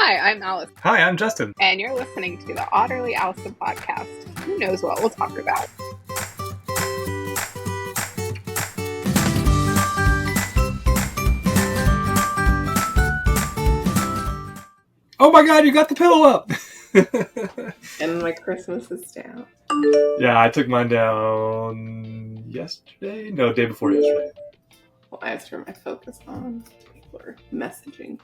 Hi, I'm Alice. Hi, I'm Justin. And you're listening to the Otterly Owlsome podcast. Who knows what we'll talk about? Oh my god, you got the pillow up! And my Christmas is down. Yeah, I took mine down yesterday? No, day before yesterday. Well, I have to turn my focus on. People are messaging.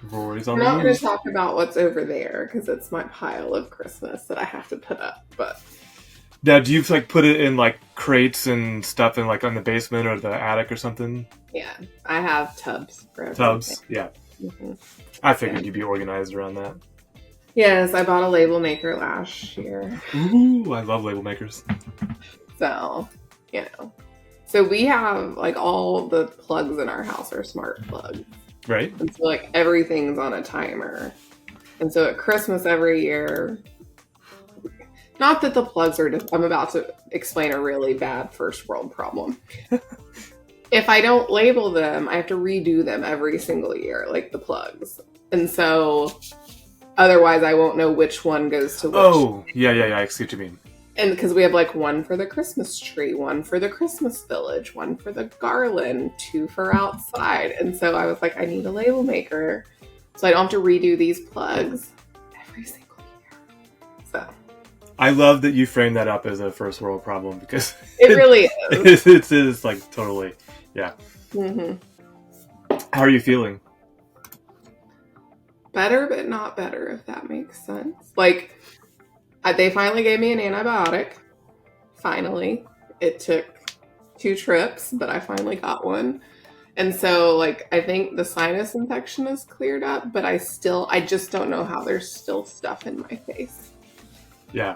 Rory's on I'm not the going to talk about what's over there because it's my pile of Christmas that I have to put up. But now, do you put it in crates and stuff in on the basement or the attic or something? yeah, I have tubs for everything. Tubs, yeah. Mm-hmm. I figured you'd be organized around that. Yes, I bought a label maker last year. Ooh, I love label makers. So, So we have all the plugs in our house are smart plugs. Right. And so everything's on a timer. And so at Christmas every year, not that the plugs are I'm about to explain a really bad first world problem. If I don't label them, I have to redo them every single year, like the plugs. And so otherwise I won't know which one goes to which. Oh, yeah, I see what you mean. And because we have one for the Christmas tree, one for the Christmas village, one for the garland, 2 for outside. And so I was like, I need a label maker so I don't have to redo these plugs every single year. So I love that you framed that up as a first world problem because it really is. It is totally, yeah. Mm-hmm. How are you feeling? Better, but not better, if that makes sense. They finally gave me an antibiotic. Finally. It took 2 trips, but I finally got one. And so, I think the sinus infection is cleared up, but I just don't know how there's still stuff in my face. Yeah.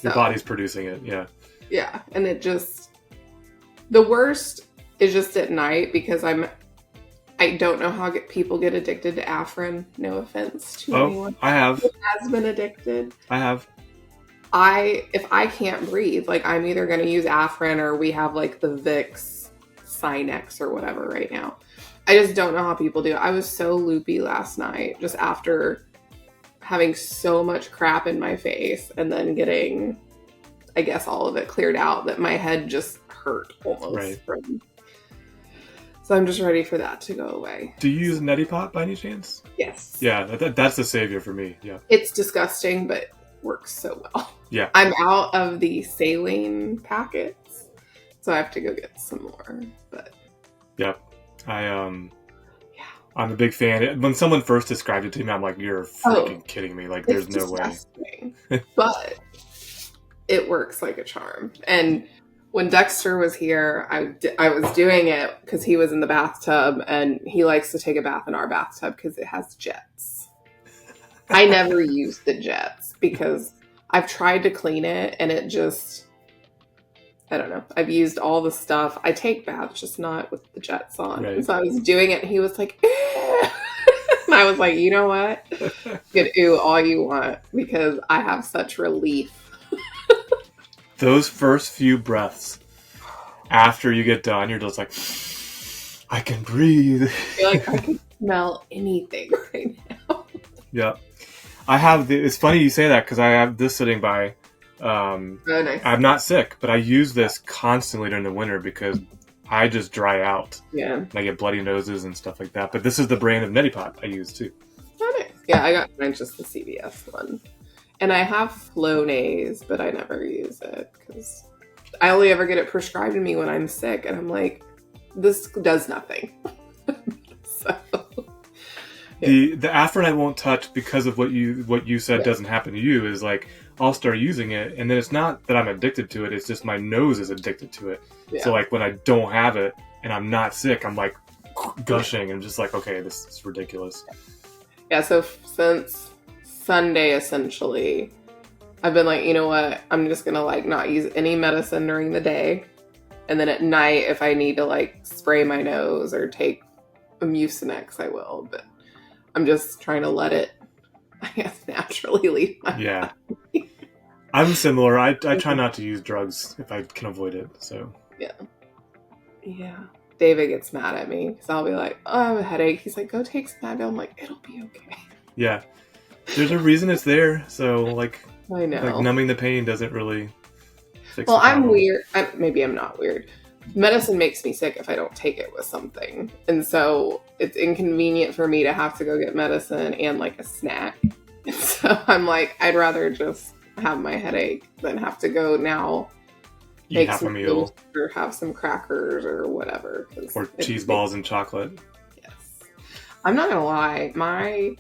Your body's producing it, yeah. Yeah, and the worst is just at night because I don't know how people get addicted to Afrin. No offense to anyone. I have. Who has been addicted. I have. If I can't breathe, I'm either going to use Afrin or we have the Vicks Sinus or whatever right now. I just don't know how people do it. I was so loopy last night just after having so much crap in my face and then getting, I guess, all of it cleared out that my head just hurt almost. Right. So I'm just ready for that to go away. Do you use Neti Pot by any chance? Yes. Yeah, that's the savior for me, yeah. It's disgusting, but works so well. Yeah. I'm out of the saline packets, so I have to go get some more. But yep, I'm a big fan. When someone first described it to me, I'm like, "You're freaking kidding me!" There's no way. But it works like a charm. And when Dexter was here, I was doing it because he was in the bathtub, and he likes to take a bath in our bathtub because it has jets. I never use the jets because I've tried to clean it and it just, I don't know. I've used all the stuff. I take baths, just not with the jets on. Right. And so I was doing it and he was like, eh. And I was like, you know what? You can ooh all you want because I have such relief. Those first few breaths after you get done, you're just like, I can breathe. I feel like I can smell anything right now. Yeah. It's funny you say that because I have this sitting by. Oh, nice. I'm not sick, but I use this constantly during the winter because I just dry out. Yeah. And I get bloody noses and stuff like that. But this is the brand of Neti Pot I use too. Oh, nice. Yeah, I got mine just the CVS one. And I have Flonase, but I never use it because I only ever get it prescribed to me when I'm sick. And I'm like, this does nothing. So... The Afrin I won't touch because of what you said doesn't happen to you is I'll start using it and then it's not that I'm addicted to it, it's just my nose is addicted to it. Yeah. So when I don't have it and I'm not sick, I'm gushing and just okay, this is ridiculous. Yeah, so since Sunday essentially, I've been you know what, I'm just gonna not use any medicine during the day, and then at night if I need to spray my nose or take a Mucinex I will, but I'm just trying to let it, I guess, naturally leave my body. I'm similar. I try not to use drugs if I can avoid it. So yeah. David gets mad at me because I'll be like, oh, I have a headache. He's like, go take some Advil. I'm like, it'll be okay. Yeah. There's a reason it's there, so like I know. Like numbing the pain doesn't really fix Well, the problem. I'm weird. Maybe I'm not weird. Medicine makes me sick if I don't take it with something. And so it's inconvenient for me to have to go get medicine and like a snack. And so I'm like, I'd rather just have my headache than have to go now Eat make half a some meal. toast or have some crackers or whatever. Or cheese balls and chocolate. Yes. I'm not going to lie. My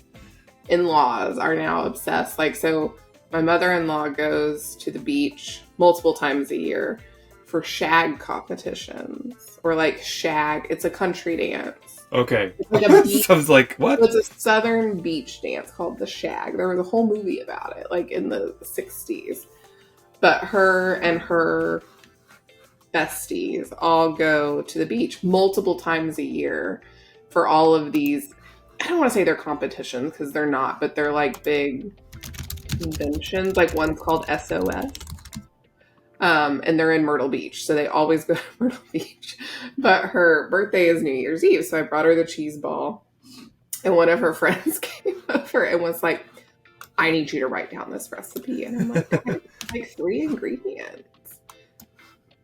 in-laws are now obsessed. Like, so my mother-in-law goes to the beach multiple times a year for Shag competitions, or like Shag. It's a country dance. Okay. It's like a beach, Sounds like, what? it's a southern beach dance called the Shag. There was a whole movie about it, like in the 60s. But her and her besties all go to the beach multiple times a year for all of these. I don't want to say they're competitions because they're not, but they're like big conventions. Like one's called SOS. And they're in Myrtle Beach, so they always go to Myrtle Beach. But her birthday is New Year's Eve, so I brought her the cheese ball. And one of her friends came over and was like, I need you to write down this recipe. And I'm like, I have like 3 ingredients.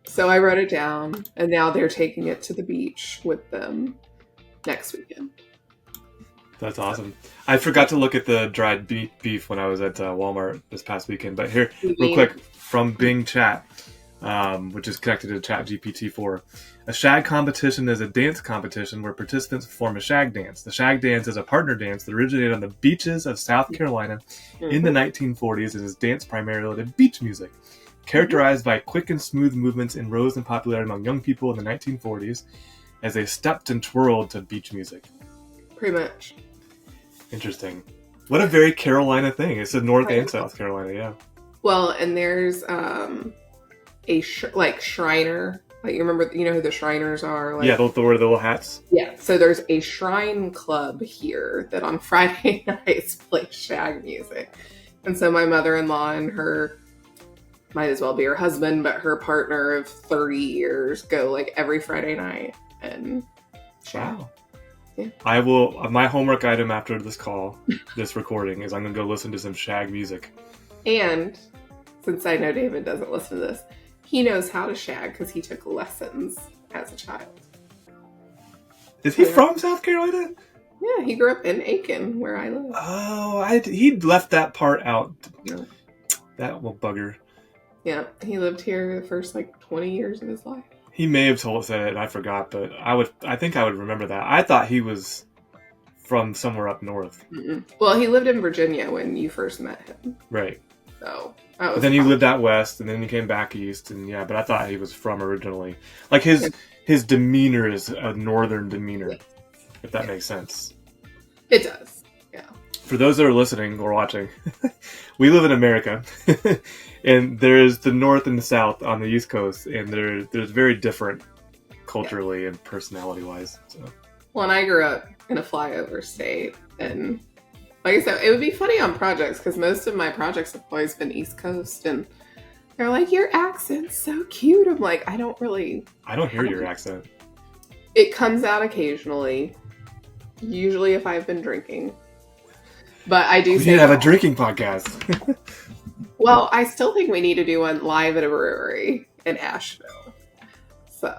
So I wrote it down, and now they're taking it to the beach with them next weekend. That's awesome. I forgot to look at the dried beef when I was at Walmart this past weekend. But here, real quick, from Bing Chat, which is connected to ChatGPT-4. A shag competition is a dance competition where participants perform a shag dance. The shag dance is a partner dance that originated on the beaches of South Carolina in the 1940s and is danced primarily to beach music. Characterized by quick and smooth movements and rose in popularity among young people in the 1940s as they stepped and twirled to beach music. Pretty much. Interesting. What a very Carolina thing. It's a North and South Carolina, yeah. Well, and there's a Shriner. Like, you remember, you know who the Shriners are? Like, yeah, they'll wear the little hats. Yeah, so there's a Shrine Club here that on Friday nights plays shag music. And so my mother-in-law and her, might as well be her husband, but her partner of 30 years go like every Friday night and shag. Wow. Yeah. I will, my homework item after this call, this recording, is I'm going to go listen to some shag music. And since I know David doesn't listen to this, he knows how to shag because he took lessons as a child. Is he from South Carolina? Yeah, he grew up in Aiken, where I live. Oh, he left that part out. No. That little bugger. Yeah, he lived here the first 20 years of his life. He may have said it and I forgot, but I think I would remember that. I thought he was from somewhere up north. Mm-mm. Well, he lived in Virginia when you first met him. Right. So, but then he lived out west, and then he came back east, and yeah. But I thought he was from originally. Like his demeanor is a northern demeanor, if that makes sense. It does. Yeah. For those that are listening or watching, we live in America, and there's the north and the south on the East Coast, and there's very different culturally and personality wise. So. Well, and I grew up in a flyover state, and like I said, it would be funny on projects because most of my projects have always been East Coast, and they're like, your accent's so cute. I'm like, I don't hear your accent. It comes out occasionally, usually if I've been drinking. But I do We need to have a drinking podcast. Well, I still think we need to do one live at a brewery in Asheville. So.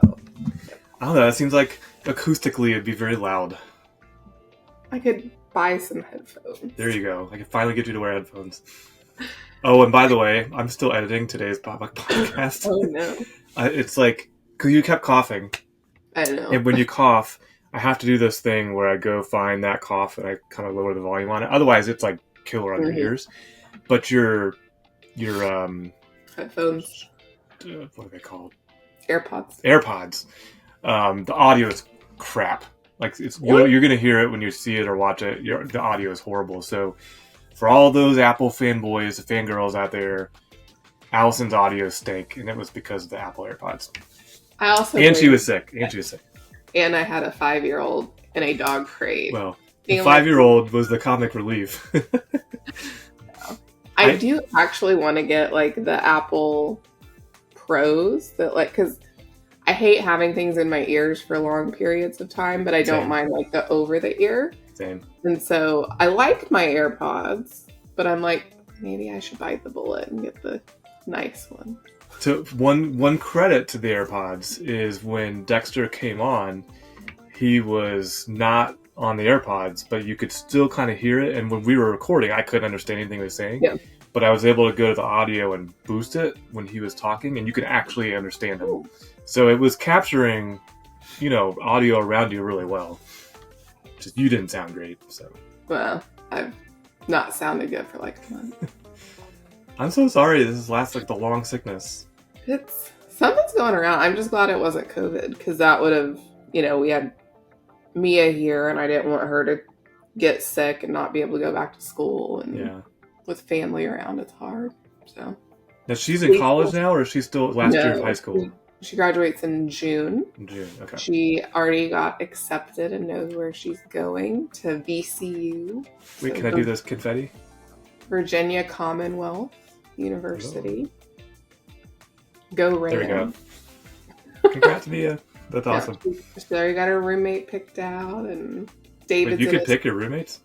I don't know, it seems like acoustically it'd be very loud. I could buy some headphones. There you go. I can finally get you to wear headphones. Oh, and by the way, I'm still editing today's podcast. Oh, no. It's like, because you kept coughing. I know. And when you cough, I have to do this thing where I go find that cough and I kind of lower the volume on it. Otherwise, it's like killer on your ears. But your headphones. What are they called? AirPods. The audio is crap. Like you're gonna hear it when you see it or watch it. The audio is horrible. So for all those Apple fanboys, fangirls out there, Allison's audio stank, and it was because of the Apple AirPods. She was sick. And I had a 5-year-old in a dog crate. Well, the 5-year-old was the comic relief. I do actually want to get the Apple Pros that because I hate having things in my ears for long periods of time, but I don't mind the over the ear. Same. And so I liked my AirPods, but I'm like, maybe I should bite the bullet and get the nice one. So one credit to the AirPods is when Dexter came on, he was not on the AirPods, but you could still kind of hear it. And when we were recording, I couldn't understand anything he was saying. Yeah. But I was able to go to the audio and boost it when he was talking, and you could actually understand him. Ooh. So it was capturing, audio around you really well. Just you didn't sound great. So. Well, I've not sounded good for like a month. I'm so sorry. This is the long sickness. Something's going around. I'm just glad it wasn't COVID, because that would have, we had Mia here, and I didn't want her to get sick and not be able to go back to school. And with family around, it's hard. So now she's in college now, or is she still last year of high school? She graduates in June. Okay. She already got accepted and knows where she's going, to VCU. Wait, can I do this confetti? Virginia Commonwealth University. Go Rams. There we go. Congrats, Mia. That's awesome. She already got her roommate picked out, and David's. Wait, you could pick your roommates?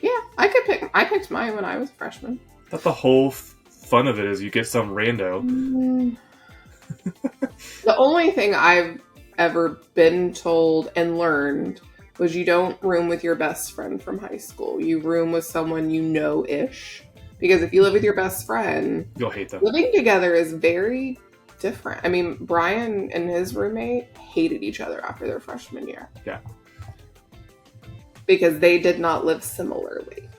Yeah, I could pick. I picked mine when I was a freshman. I thought the whole fun of it is you get some rando. The only thing I've ever been told and learned was you don't room with your best friend from high school. You room with someone you know-ish. Because if you live with your best friend, you'll hate them. Living together is very different. I mean, Brian and his roommate hated each other after their freshman year. Yeah. Because they did not live similarly.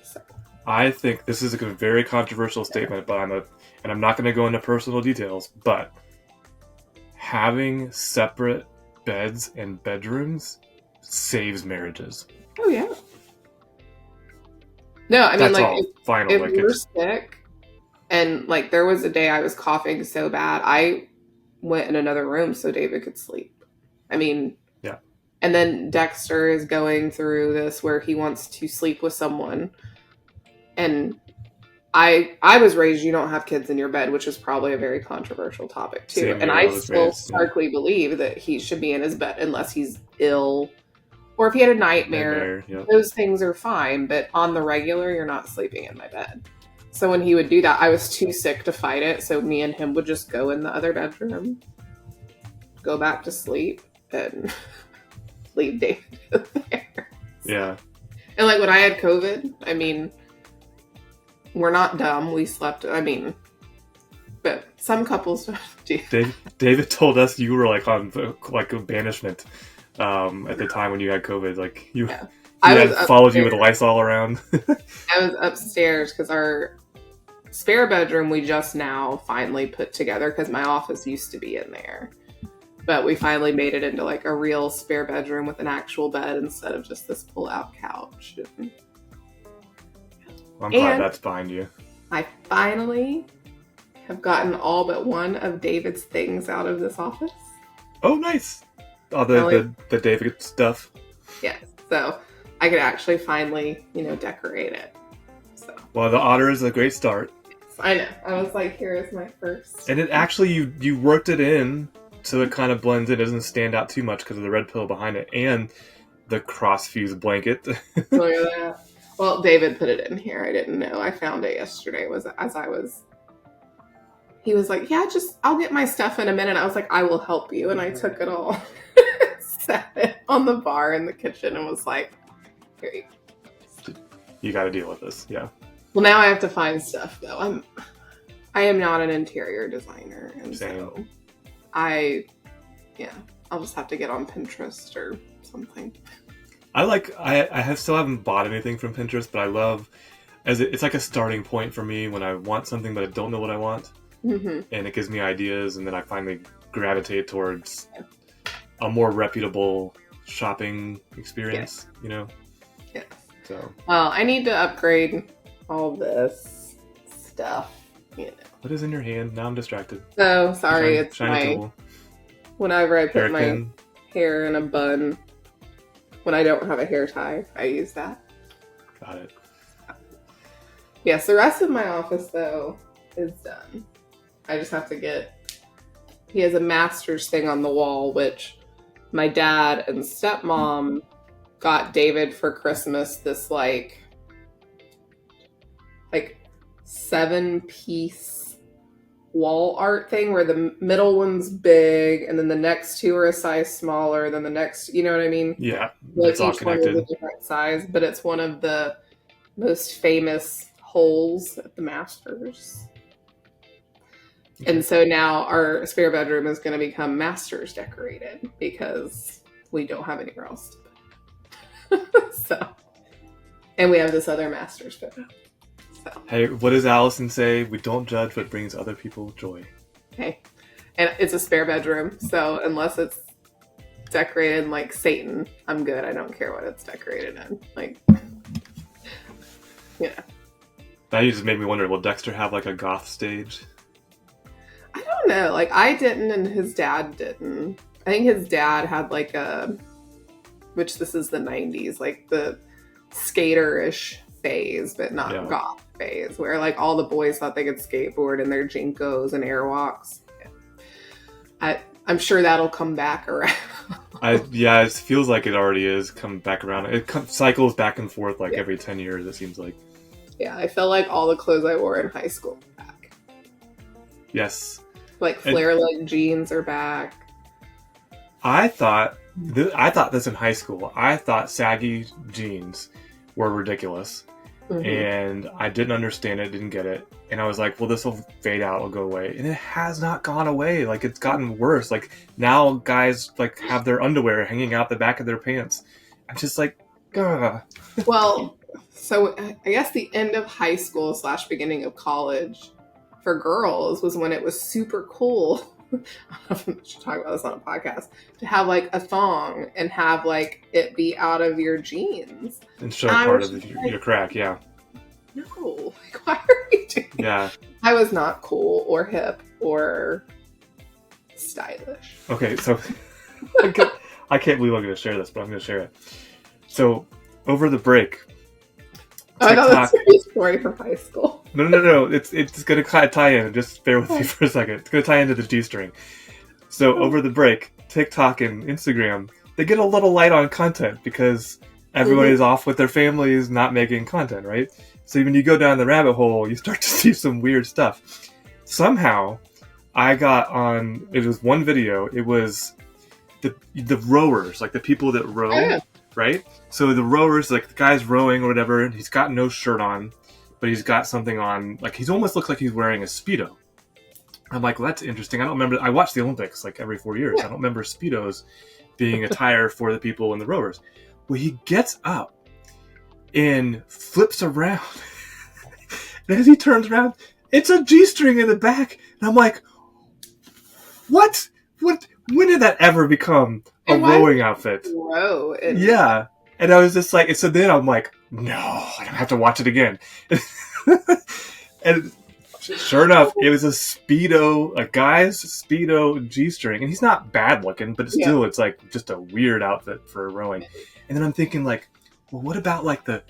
So I think this is a very controversial statement, but I'm not going to go into personal details, but having separate beds and bedrooms saves marriages. Oh, yeah. No, I mean, if you're sick, and there was a day I was coughing so bad, I went in another room so David could sleep. I mean, yeah. And then Dexter is going through this where he wants to sleep with someone, and I was raised you don't have kids in your bed, which is probably a very controversial topic too. Same and I still starkly believe that he should be in his bed unless he's ill. Or if he had a nightmare, those things are fine. But on the regular, you're not sleeping in my bed. So when he would do that, I was too sick to fight it. So me and him would just go in the other bedroom, go back to sleep, and leave David there. Yeah. And when I had COVID, I mean, we're not dumb. We slept, but some couples do. David told us you were on a banishment. At the time when you had COVID, he had followed you with Lysol around. I was upstairs because our spare bedroom we just now finally put together because my office used to be in there. But we finally made it into a real spare bedroom with an actual bed instead of just this pull-out couch. I'm glad that's behind you. I finally have gotten all but one of David's things out of this office. Oh, nice. Oh, the David stuff. Yeah, so I could actually finally, decorate it. So. Well, the otter is a great start. I know. I was here is my first. And it actually, you worked it in so it kind of blends in. It doesn't stand out too much because of the red pillow behind it and the cross-fused blanket. Look at that. Well, David put it in here. I didn't know. I found it yesterday. He was like, yeah, I'll get my stuff in a minute. I was like, I will help you. And I took it all, sat it on the bar in the kitchen and was like, here you go. You got to deal with this. Yeah. Well, now I have to find stuff though. I am not an interior designer. And Same. So I'll just have to get on Pinterest or something. I still haven't bought anything from Pinterest, but I love, it's like a starting point for me when I want something, but I don't know what I want. Mm-hmm. And it gives me ideas, and then I finally gravitate towards a more reputable shopping experience, Yeah. So. Well, I need to upgrade all this stuff, What is in your hand? Now I'm distracted. Oh, sorry. It's shiny tool. Whenever I put Hairpin. my hair in a bun, when I don't have a hair tie, I use that. Got it. Yes, the rest of my office, though, is done. I just have to he has a master's thing on the wall, which my dad and stepmom got David for Christmas this like 7-piece wall art thing where the middle one's big and then the next two are a size smaller than the next, you know what I mean? Yeah, Like it's all each one is connected. a different size, but it's one of the most famous holes at the Masters. Okay. And so now our spare bedroom is going to become Masters decorated because we don't have anywhere else to put it. So, and we have this other Masters photo. So. Hey, what does Allison say? We don't judge what brings other people joy. Hey, and it's a spare bedroom, so unless it's decorated like Satan, I'm good. I don't care what it's decorated in. Like, you know. Now you just made me wonder, will Dexter have like a goth stage? I don't know. Like, I didn't and his dad didn't. I think his dad had like which this is the 90s, like the skater-ish phase, but not goth phase, where like all the boys thought they could skateboard in their Jinkos and Airwalks. I'm sure that'll come back around. It feels like it already is come back around. It cycles back and forth like every 10 years, it seems like. Yeah, I feel like all the clothes I wore in high school are back. Yes. Like flare leg jeans are back. I thought this in high school. I thought saggy jeans were ridiculous. Mm-hmm. And I didn't understand it, didn't get it. And I was like, well, this will fade out, it'll go away. And it has not gone away. Like, it's gotten worse. Like, now guys, like, have their underwear hanging out the back of their pants. I'm just like, ugh. Well, so I guess the end of high school / beginning of college for girls was when it was super cool. I don't know if I should talk about this on a podcast, to have like a thong and have like it be out of your jeans and show part of your crack. No, like, why are you doing that? I was not cool or hip or stylish. Okay, so I can't believe I'm going to share this, but I'm going to share it. So over the break, I know that's a story from high school. No. It's going to tie in. Just bear with me for a second. It's going to tie into the G-string. So over the break, TikTok and Instagram, they get a little light on content because everyone is off with their families, not making content, right? So when you go down the rabbit hole, you start to see some weird stuff. Somehow, I got on. It was one video. It was the rowers, like the people that row. Yeah. Right? So the rowers, like the guy's rowing or whatever, and he's got no shirt on, but he's got something on, like he almost looks like he's wearing a Speedo. I'm like, well, that's interesting. I don't remember, I watch the Olympics like every 4 years. I don't remember Speedos being attire for the people in the rowers. Well, he gets up and flips around. And as he turns around, it's a G-string in the back. And I'm like, what? When did that ever become a rowing outfit? Row. Yeah. And I was just like, so then I'm like, no, I don't have to watch it again. And sure enough, it was a guy's Speedo G-string. And he's not bad looking, but still, it's like just a weird outfit for rowing. And then I'm thinking like, well, what about like the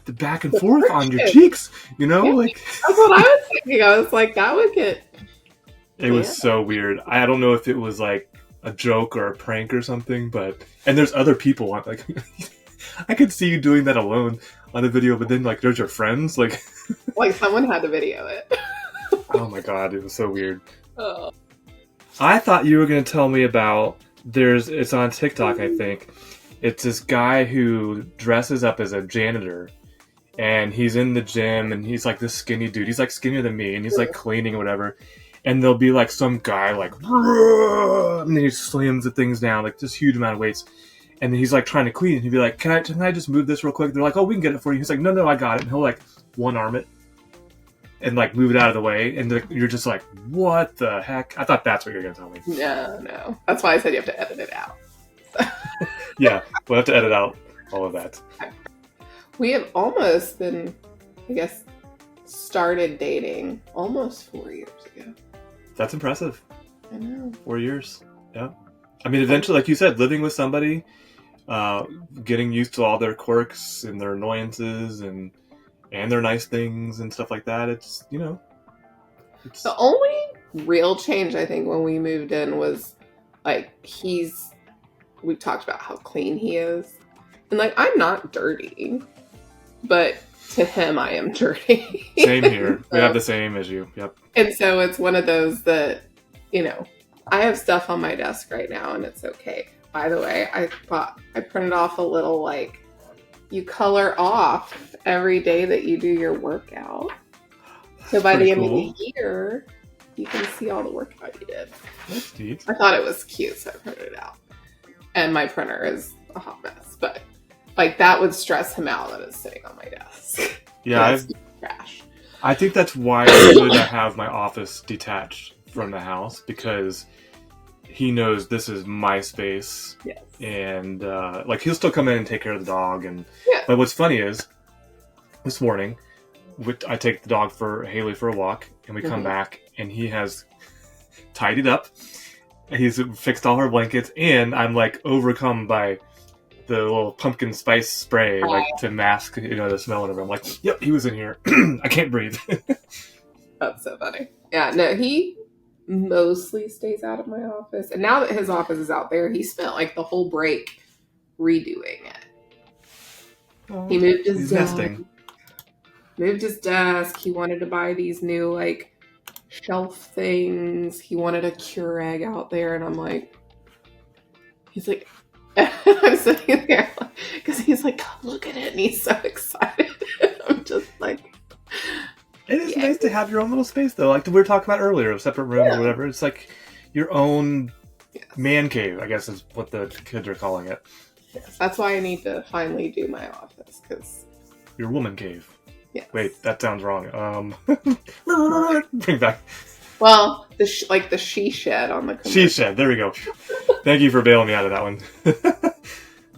back and forth on your cheeks? You know? Yeah, like that's what I was thinking. I was like, that would get... It was so weird. I don't know if it was like a joke or a prank or something, and there's other people on, like, I could see you doing that alone on the video, but then like there's your friends, like someone had to video it. Oh my god, it was so weird. Oh. I thought you were going to tell me about, it's on TikTok, I think. It's this guy who dresses up as a janitor, and he's in the gym, and he's like this skinny dude. He's like skinnier than me, and he's like cleaning or whatever. And there'll be like some guy like, and then he slams the things down, like this huge amount of weights. And then he's like trying to clean, and he'd be like, can I just move this real quick? They're like, oh, we can get it for you. He's like, no, I got it. And he'll like one arm it and like move it out of the way. And you're just like, what the heck? I thought that's what you were going to tell me. No. That's why I said you have to edit it out. Yeah, we'll have to edit out all of that. We have almost been, I guess, started dating almost 4 years ago. That's impressive. I know. 4 years. Yeah. I mean, eventually, like you said, living with somebody, getting used to all their quirks and their annoyances and their nice things and stuff like that. It's, it's... The only real change, I think, when we moved in was, like, we talked about how clean he is. And like, I'm not dirty, but to him, I am dirty. Same here. We have the same as you. Yep. And so it's one of those that, you know, I have stuff on my desk right now and it's okay. By the way, I printed off a little, like, you color off every day that you do your workout. So by the end of the year, you can see all the workout you did. That's neat. I thought it was cute, so I printed it out. And my printer is a hot mess, but like that would stress him out that it's sitting on my desk. Yeah, trash. I think that's why it's good to have my office detached from the house, because he knows this is my space. Yes. And like he'll still come in and take care of the dog. And yeah. But what's funny is this morning I take the dog for Haley for a walk, and we come back and he has tidied up. He's fixed all her blankets, and I'm like overcome by the little pumpkin spice spray, like to mask, you know, the smell of it. I'm like, yep, he was in here. I can't breathe. That's so funny. Yeah, no, he mostly stays out of my office. And now that his office is out there, he spent like the whole break redoing it. Oh, he moved his desk. Moved his desk. He wanted to buy these new like shelf things. He wanted a Keurig out there, and I'm like, he's like, I'm sitting there because he's like, look at it, and he's so excited. I'm just like, it is nice to have your own little space, though. Like we were talking about earlier, a separate room or whatever. It's like your own man cave, I guess is what the kids are calling it. Yes, that's why I need to finally do my office, because your woman cave. Yes. Wait, that sounds wrong. Bring back. Well, the she shed on the commercial. She shed. There we go. Thank you for bailing me out of that one.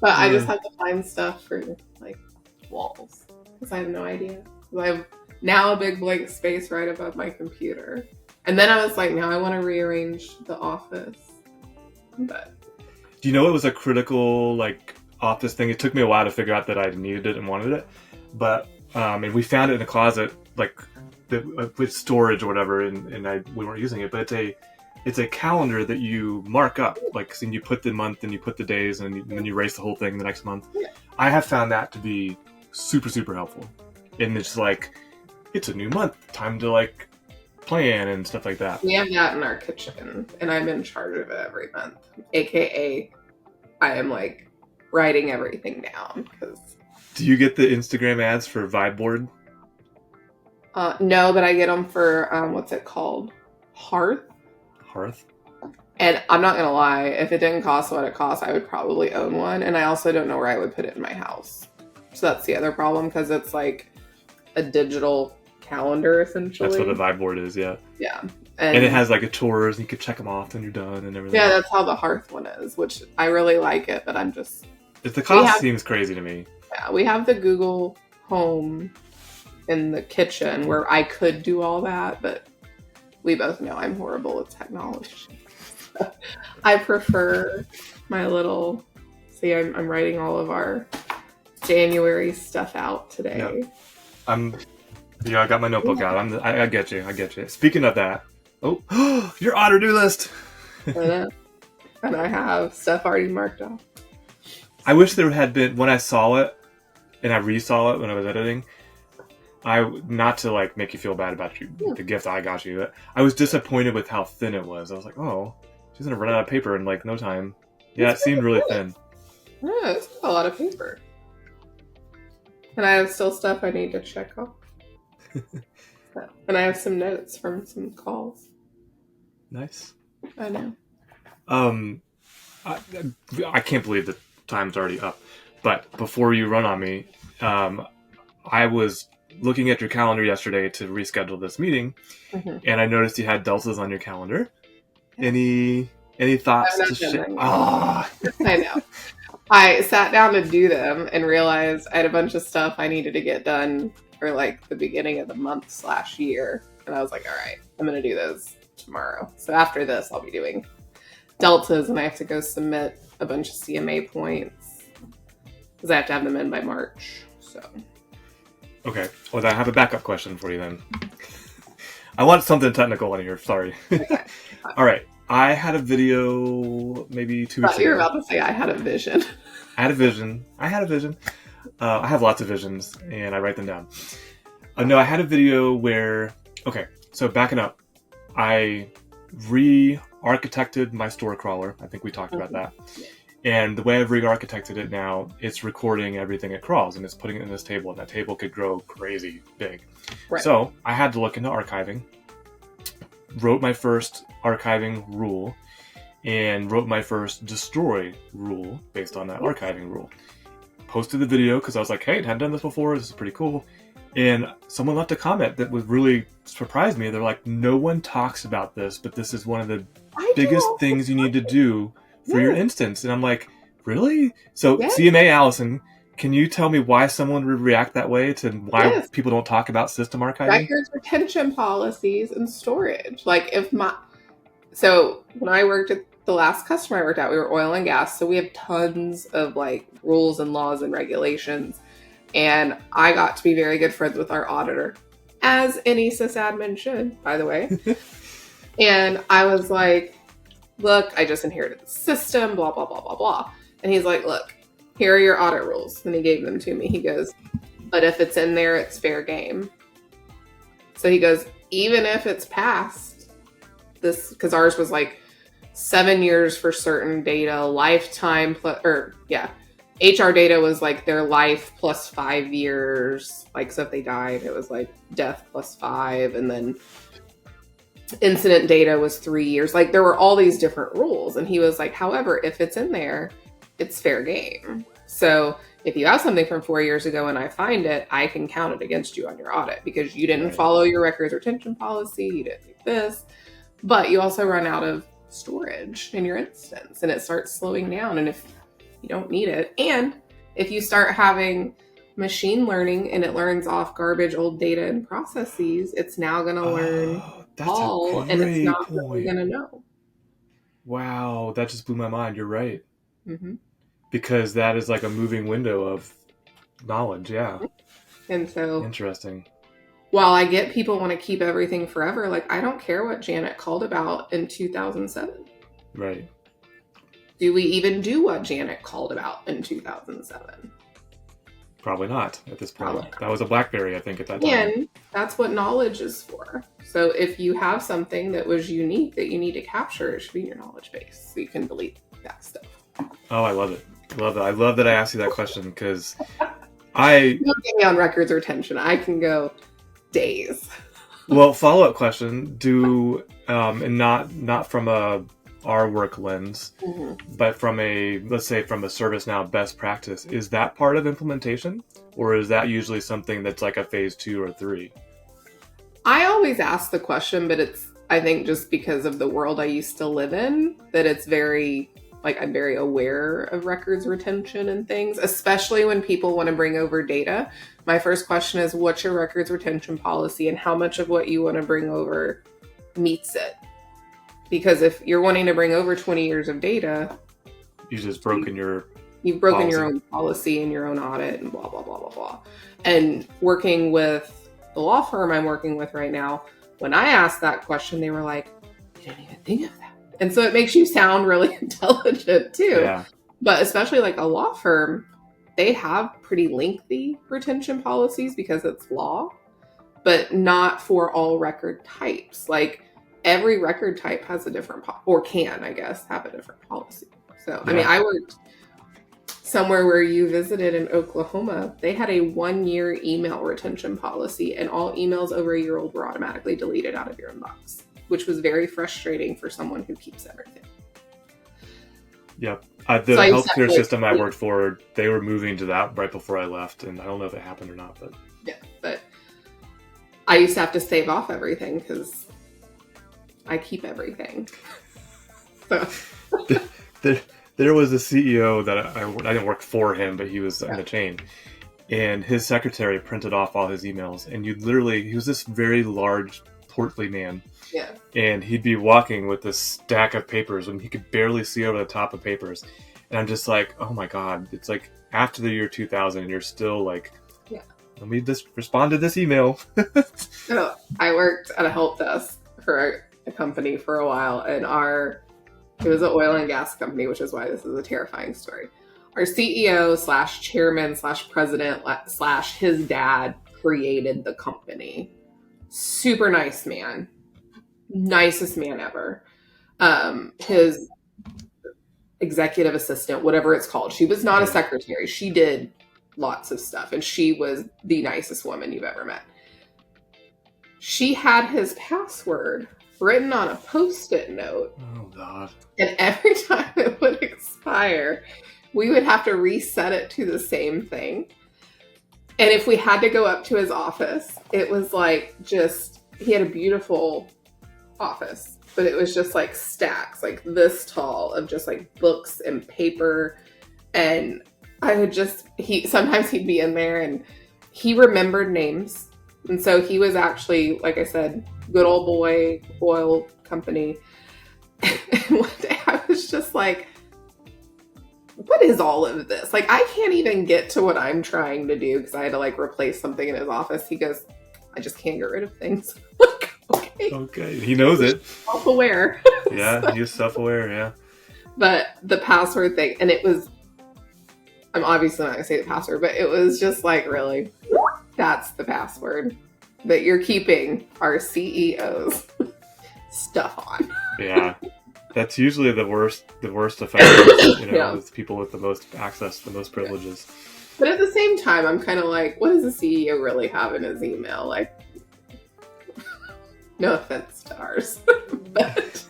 But I just have to find stuff for like walls, because I have no idea. I have now a big blank space right above my computer, and then I was like, now I want to rearrange the office. But do you know it was a critical like office thing? It took me a while to figure out that I needed it and wanted it, but. And we found it in a closet, like with storage or whatever, and we weren't using it. But it's a calendar that you mark up, like, and you put the month and you put the days, and then you erase the whole thing the next month. Yeah. I have found that to be super, super helpful. And it's like, it's a new month, time to like plan and stuff like that. We have that in our kitchen, and I'm in charge of it every month. AKA, I am like writing everything down because. Do you get the Instagram ads for Vibe Board? No, but I get them for, what's it called? Hearth? And I'm not going to lie, if it didn't cost what it costs, I would probably own one. And I also don't know where I would put it in my house. So that's the other problem, because it's like a digital calendar, essentially. That's what a Vibe Board is, yeah. Yeah. And it has like a chores, and you can check them off when you're done and everything. Yeah, that's how the Hearth one is, which I really like it, but I'm just... The cost seems crazy to me. Yeah, we have the Google Home in the kitchen where I could do all that, but we both know I'm horrible with technology. So I prefer my little... See, I'm writing all of our January stuff out today. Yep. I got my notebook out. I get you. Speaking of that, your to-do list. And I have stuff already marked off. I wish there had been, when I saw it, and I resaw it when I was editing, not to like make you feel bad about the gift I got you, I was disappointed with how thin it was. I was like, oh, she's gonna run out of paper in like no time. Yeah, it seemed really thin. Yeah, it's a lot of paper. And I have still stuff I need to check off. And I have some notes from some calls. Nice. I know. I can't believe the time's already up. But before you run on me, I was looking at your calendar yesterday to reschedule this meeting, and I noticed you had deltas on your calendar. Any thoughts to share? I know. I sat down to do them and realized I had a bunch of stuff I needed to get done for like the beginning of the month/year. And I was like, all right, I'm going to do those tomorrow. So after this, I'll be doing deltas, and I have to go submit a bunch of CMA points because I have to have them in by March. So. Okay. Well, I have a backup question for you then. I want something technical in here. Sorry. Okay. All right. I had a video maybe 2 weeks ago. You were about to say I had a vision. I had a vision. I have lots of visions, and I write them down. No, I had a video where... Okay, so backing up. I re-architected my store crawler. I think we talked about that. And the way I've re-architected it now, it's recording everything it crawls, and it's putting it in this table, and that table could grow crazy big. Right. So I had to look into archiving, wrote my first archiving rule, and wrote my first destroy rule based on that archiving rule. Posted the video because I was like, hey, I hadn't done this before. This is pretty cool. And someone left a comment that was really surprised me. They're like, no one talks about this, but this is one of the biggest things you need to do for your instance. And I'm like, really? So CMA Allison, can you tell me why someone would react that way to why people don't talk about system archiving? Records retention policies and storage. So when I worked at the last customer I worked at, we were oil and gas. So we have tons of like rules and laws and regulations. And I got to be very good friends with our auditor, as any sysadmin should, by the way. And I was like, look, I just inherited the system, blah, blah, blah, blah, blah. And he's like, look, here are your audit rules. And he gave them to me. He goes, but if it's in there, it's fair game. So he goes, even if it's past this, because ours was like 7 years for certain data, lifetime, HR data was like their life plus 5 years. Like, so if they died, it was like death plus 5. And then incident data was 3 years. Like, there were all these different rules. And he was like, however, if it's in there, it's fair game. So if you have something from 4 years ago and I find it, I can count it against you on your audit because you didn't follow your records retention policy. You didn't do this. But you also run out of storage in your instance and it starts slowing down. And if you don't need it. And if you start having machine learning and it learns off garbage old data and processes, it's now going to learn all and it's not really going to know. Wow, that just blew my mind. You're right. Mm-hmm. Because that is like a moving window of knowledge. Yeah. And so interesting. While I get people want to keep everything forever, like I don't care what Janet called about in 2007. Right. Do we even do what Janet called about in 2007? Probably not at this point. That was a BlackBerry, I think, at that time. And that's what knowledge is for. So if you have something that was unique that you need to capture, it should be in your knowledge base. So you can delete that stuff. Oh, I love it. I love that I asked you that question because you don't get me on records retention. I can go days. Well, follow-up question. And not from our work lens, but from let's say from a ServiceNow best practice, is that part of implementation or is that usually something that's like a phase 2 or 3? I always ask the question, but I think just because of the world I used to live in, that it's very, I'm very aware of records retention and things, especially when people want to bring over data. My first question is, what's your records retention policy and how much of what you want to bring over meets it? Because if you're wanting to bring over 20 years of data, you've just broken your own policy and your own audit and blah, blah, blah, blah, blah. And working with the law firm I'm working with right now, when I asked that question, they were like, you didn't even think of that. And so it makes you sound really intelligent too. Yeah. But especially like a law firm, they have pretty lengthy retention policies because it's law, but not for all record types. Like, every record type has a different, or can, I guess, have a different policy. So, yeah. I mean, I worked somewhere where you visited in Oklahoma. They had a 1-year email retention policy, and all emails over a year old were automatically deleted out of your inbox, which was very frustrating for someone who keeps everything. Yep. The healthcare system I worked for, they were moving to that right before I left, and I don't know if it happened or not, but... Yeah, but I used to have to save off everything because I keep everything. So. There was a CEO that I didn't work for him, but he was in a chain. And his secretary printed off all his emails. And he was this very large, portly man. Yeah. And he'd be walking with this stack of papers and he could barely see over the top of papers. And I'm just like, oh my God, it's like after the year 2000 and you're still like, let me just respond to this email. So I worked at a help desk for a company for a while, and it was an oil and gas company, which is why this is a terrifying story. our CEO / chairman / president / his dad created the company. Super nice man. Nicest man ever. His executive assistant, whatever it's called. She was not a secretary. She did lots of stuff, and she was the nicest woman you've ever met. She had his password written on a Post-it note. Oh, God. And every time it would expire, we would have to reset it to the same thing. And if we had to go up to his office, it was like he had a beautiful office, but it was just like stacks, like this tall of just like books and paper. And I would sometimes he'd be in there and he remembered names. And so he was actually, like I said, good old boy, oil company. And one day I was just like, what is all of this? Like, I can't even get to what I'm trying to do because I had to like replace something in his office. He goes, I just can't get rid of things. Okay. He knows it. Self-aware. Yeah, he's self-aware, yeah. But the password thing, and it was, I'm obviously not going to say the password, but it was just like, really, that's the password that you're keeping our CEO's stuff on. Yeah. That's usually the worst offenders, with people with the most access, the most privileges. Yeah. But at the same time, I'm kind of like, what does the CEO really have in his email? Like, no offense to ours, but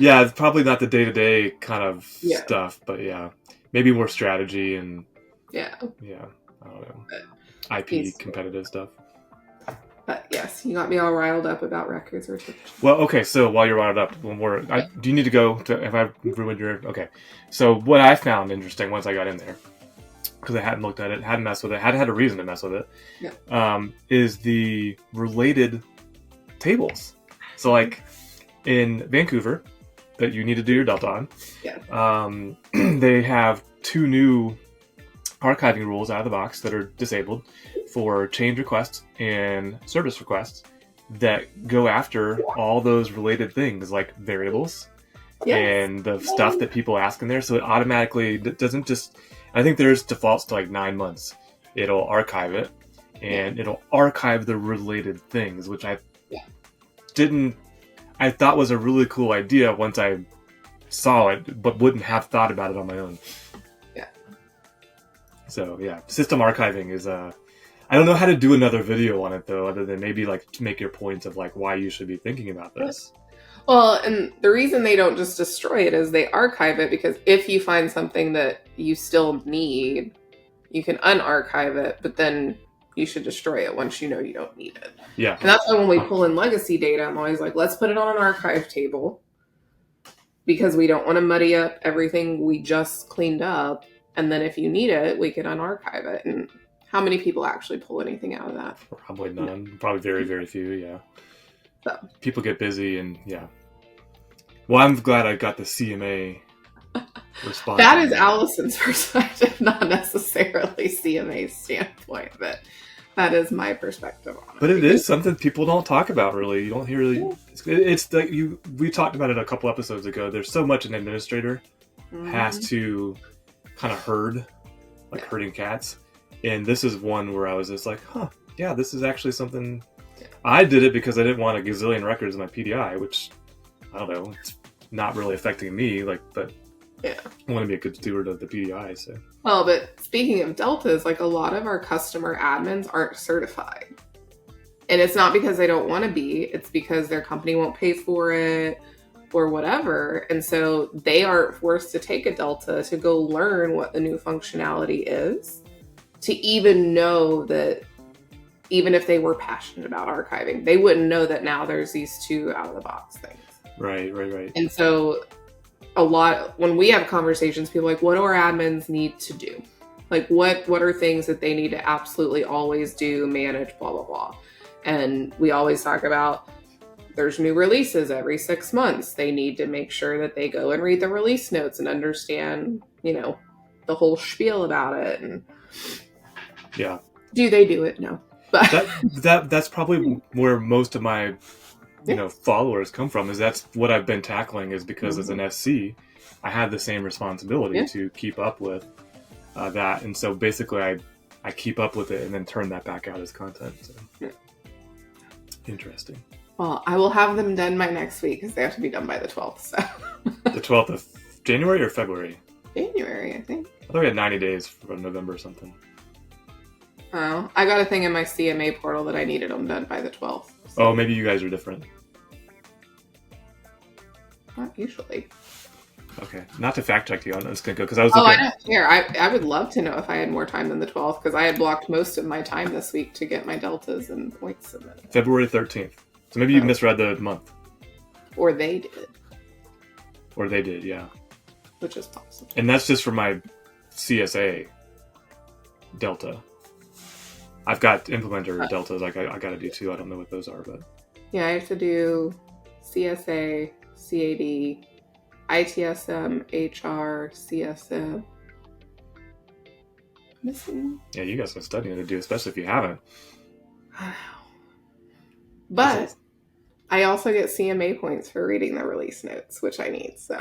yeah, it's probably not the day-to-day kind of stuff, but yeah, maybe more strategy and I don't know, IP competitive stuff. But yes, you got me all riled up about records retention. Well, okay, so while you're riled up, one more. Do you need to go? Have I ruined your? Okay, so what I found interesting once I got in there, because I hadn't looked at it, hadn't messed with it, hadn't had a reason to mess with it, is the related tables. So like in Vancouver, that you need to do your Delta on, they have 2 new archiving rules out of the box that are disabled for change requests and service requests that go after all those related things like variables and the stuff that people ask in there. So it automatically doesn't just, I think there's defaults to like 9 months. It'll archive it and it'll archive the related things, which I thought was a really cool idea once I saw it, but wouldn't have thought about it on my own. Yeah. So yeah, system archiving is I don't know how to do another video on it though, other than maybe like to make your points of like why you should be thinking about this. Well, and the reason they don't just destroy it is they archive it, because if you find something that you still need, you can unarchive it, but then you should destroy it once you know you don't need it. Yeah. And that's why when we pull in legacy data, I'm always like, let's put it on an archive table, because we don't want to muddy up everything we just cleaned up. And then if you need it, we can unarchive it. And how many people actually pull anything out of that? Probably none. No. Probably very, very few, yeah. So. People get busy and, yeah. Well, I'm glad I got the CMA response. That is Allison's perspective, not necessarily CMA's standpoint, but that is my perspective on it. But it is something people don't talk about, really. You don't hear really... It's like we talked about it a couple episodes ago. There's so much an administrator has to kind of herd, like herding cats. And this is one where I was just like, this is actually something. I did it because I didn't want a gazillion records in my PDI, which, I don't know, it's not really affecting me, but I want to be a good steward of the PDI. So. Well, but speaking of deltas, like a lot of our customer admins aren't certified. And it's not because they don't want to be, it's because their company won't pay for it or whatever. And so they are forced to take a delta to go learn what the new functionality is, to even know that, even if they were passionate about archiving, they wouldn't know that now there's these 2 out of the box things. Right. And so when we have conversations, people are like, what do our admins need to do? Like, what are things that they need to absolutely always do, manage, blah, blah, blah. And we always talk about, there's new releases every 6 months. They need to make sure that they go and read the release notes and understand, the whole spiel about it. And yeah. Do they do it? No. But that's probably where most of my followers come from. Is that's what I've been tackling, is because as an SC, I had the same responsibility to keep up with that. And so basically I keep up with it and then turn that back out as content. So. Interesting. Well, I will have them done by next week because they have to be done by the 12th. So. The 12th of January or February? January, I think. I thought we had 90 days from November or something. Oh, I got a thing in my CMA portal that I needed them done by the 12th. So. Oh, maybe you guys are different. Not usually. Okay, not to fact check you. I'm just gonna go because I was. Looking I don't care. I would love to know if I had more time than the 12th because I had blocked most of my time this week to get my deltas and points submitted. February 13th. So maybe you misread the month. Or they did. Or they did, yeah. Which is possible. And that's just for my CSA delta. I've got implementer deltas I got to do too. I don't know what those are, but yeah, I have to do CSA, CAD, ITSM, HR, CSM. Missing. Yeah, you guys have studying to do, especially if you haven't. But I also get CMA points for reading the release notes, which I need. So.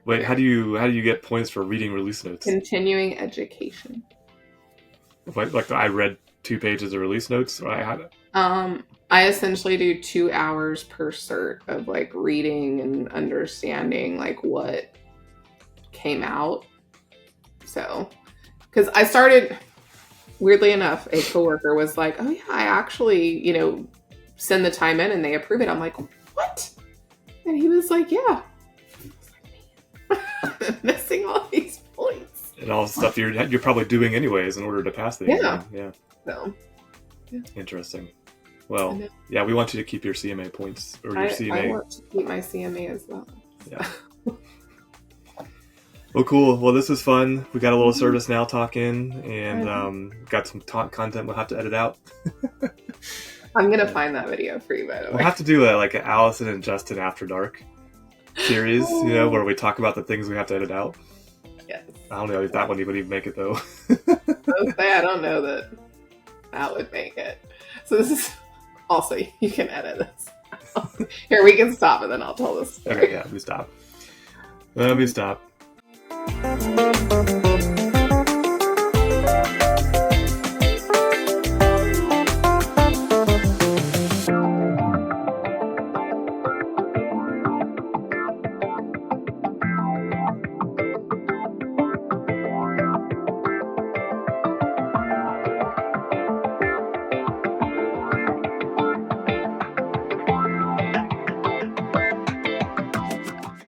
Wait, how do you get points for reading release notes? Continuing education. Like I read 2 pages of release notes, or I had it. I essentially do 2 hours per cert of like reading and understanding like what came out. So, because I started, weirdly enough, a coworker was like, "Oh yeah, I actually, send the time in and they approve it." I'm like, "What?" And he was like, "Yeah." I'm missing all these points. And all the stuff you're probably doing anyways in order to pass the exam. Yeah. So. Yeah. Interesting. Well, yeah, we want you to keep your CMA points or your CMA. I want to keep my CMA as well. Yeah. Well, cool. Well, this is fun. We got a little ServiceNow talk in, and got some content we'll have to edit out. I'm gonna find that video for you, by the way. We'll have to do an Allison and Justin After Dark series, where we talk about the things we have to edit out. Yes. I don't know if that one would even make it though. I don't know that would make it. So this is also, you can edit this. Here, we can stop and then I'll tell this story. Okay, yeah, let me stop.